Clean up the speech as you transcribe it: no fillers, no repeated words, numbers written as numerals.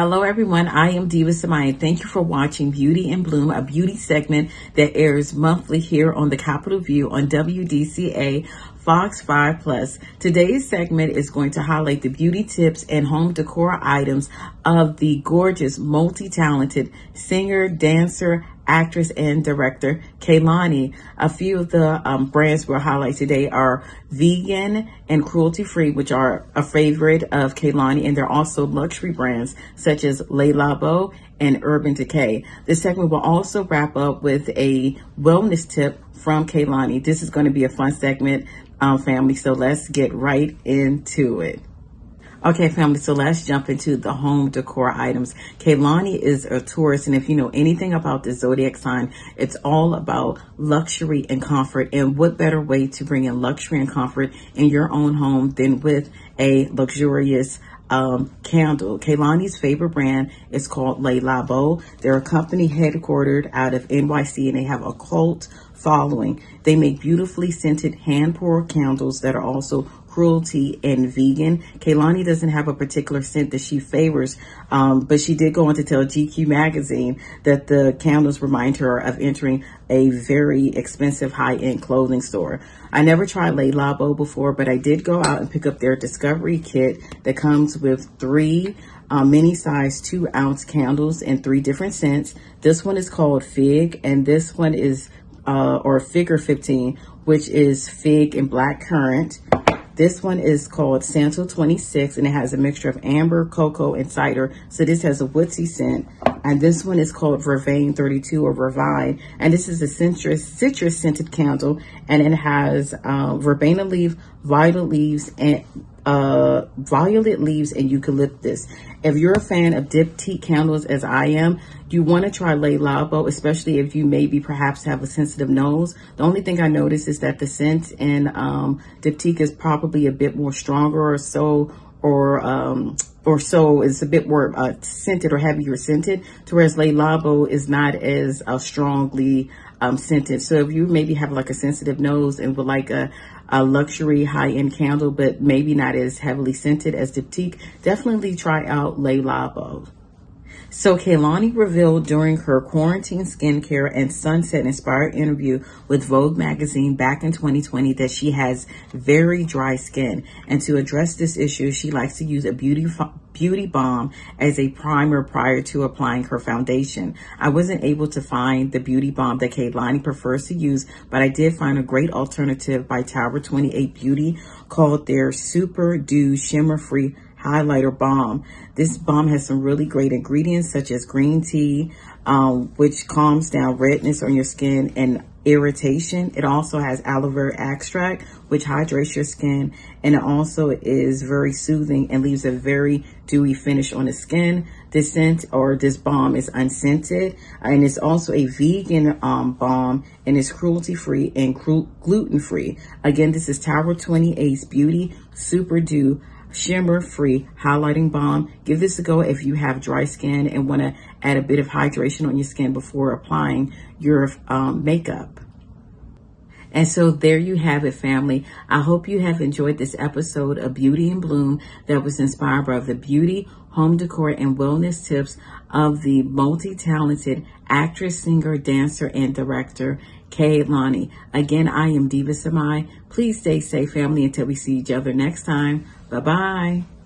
Hello everyone, I am Diva Samai and thank you for watching Beauty in Bloom, a beauty segment that airs monthly here on the Capitol View on WDCA Fox 5 Plus. Today's segment is going to highlight the beauty tips and home decor items of the gorgeous, multi-talented singer, dancer, actress, and director Kehlani. A few of the brands we'll highlight today are vegan and cruelty-free, which are a favorite of Kehlani, and they're also luxury brands such as Labo and Urban Decay. This segment will also wrap up with a wellness tip from Kehlani. This is going to be a fun segment, family, so let's get right into it. Okay, family, so let's jump into the home decor items. Kehlani is a Taurus, and if you know anything about the zodiac sign, it's all about luxury and comfort. And what better way to bring in luxury and comfort in your own home than with a luxurious candle. Kehlani's favorite brand is called Labo. They're a company headquartered out of NYC, and they have a cult following. They make beautifully scented hand-poured candles that are also cruelty and vegan. Kehlani doesn't have a particular scent that she favors, but she did go on to tell GQ magazine that the candles remind her of entering a very expensive high-end clothing store. I never tried Labo before, but I did go out and pick up their Discovery kit that comes with 3 mini size 2-ounce candles in 3 different scents. This one is called Fig, and this one is or Figure 15, which is fig and black currant. This one is called Santo 26, and it has a mixture of amber, cocoa, and cider. So this has a woodsy scent. And this one is called Vervain 32 or Vervine. And this is a citrus scented candle. And it has verbena leaf, violet leaves, and eucalyptus. If you're a fan of diptyque candles as I am, you want to try Labo, especially if you maybe perhaps have a sensitive nose. The only thing I noticed is that the scent in diptyque is probably a bit more stronger or so it's a bit more scented or heavier scented, whereas Labo is not as strongly scented. So if you maybe have like a sensitive nose and would like a luxury high-end candle, but maybe not as heavily scented as diptyque, definitely try out Labo. So Kehlani revealed during her quarantine skincare and sunset inspired interview with Vogue magazine back in 2020 that she has very dry skin. And to address this issue, she likes to use a beauty balm as a primer prior to applying her foundation. I wasn't able to find the beauty balm that Kehlani prefers to use, but I did find a great alternative by Tower 28 Beauty called their Super Dew Shimmer Free Highlighter Balm. This balm has some really great ingredients such as green tea, which calms down redness on your skin and irritation. It also has aloe vera extract, which hydrates your skin, and it also is very soothing and leaves a very dewy finish on the skin. This scent or this balm is unscented, and it's also a vegan balm, and it's cruelty-free and gluten-free. Again, this is Tower 28's Beauty Super Dew Shimmer Free Highlighting Balm. Give this a go if you have dry skin and want to add a bit of hydration on your skin before applying your makeup. And so there you have it, family. I hope you have enjoyed this episode of Beauty in Bloom that was inspired by the beauty, home decor, and wellness tips of the multi-talented actress, singer, dancer, and director Kehlani. Again, I am Diva Samai. Please stay safe, family, until we see each other next time. Bye-bye.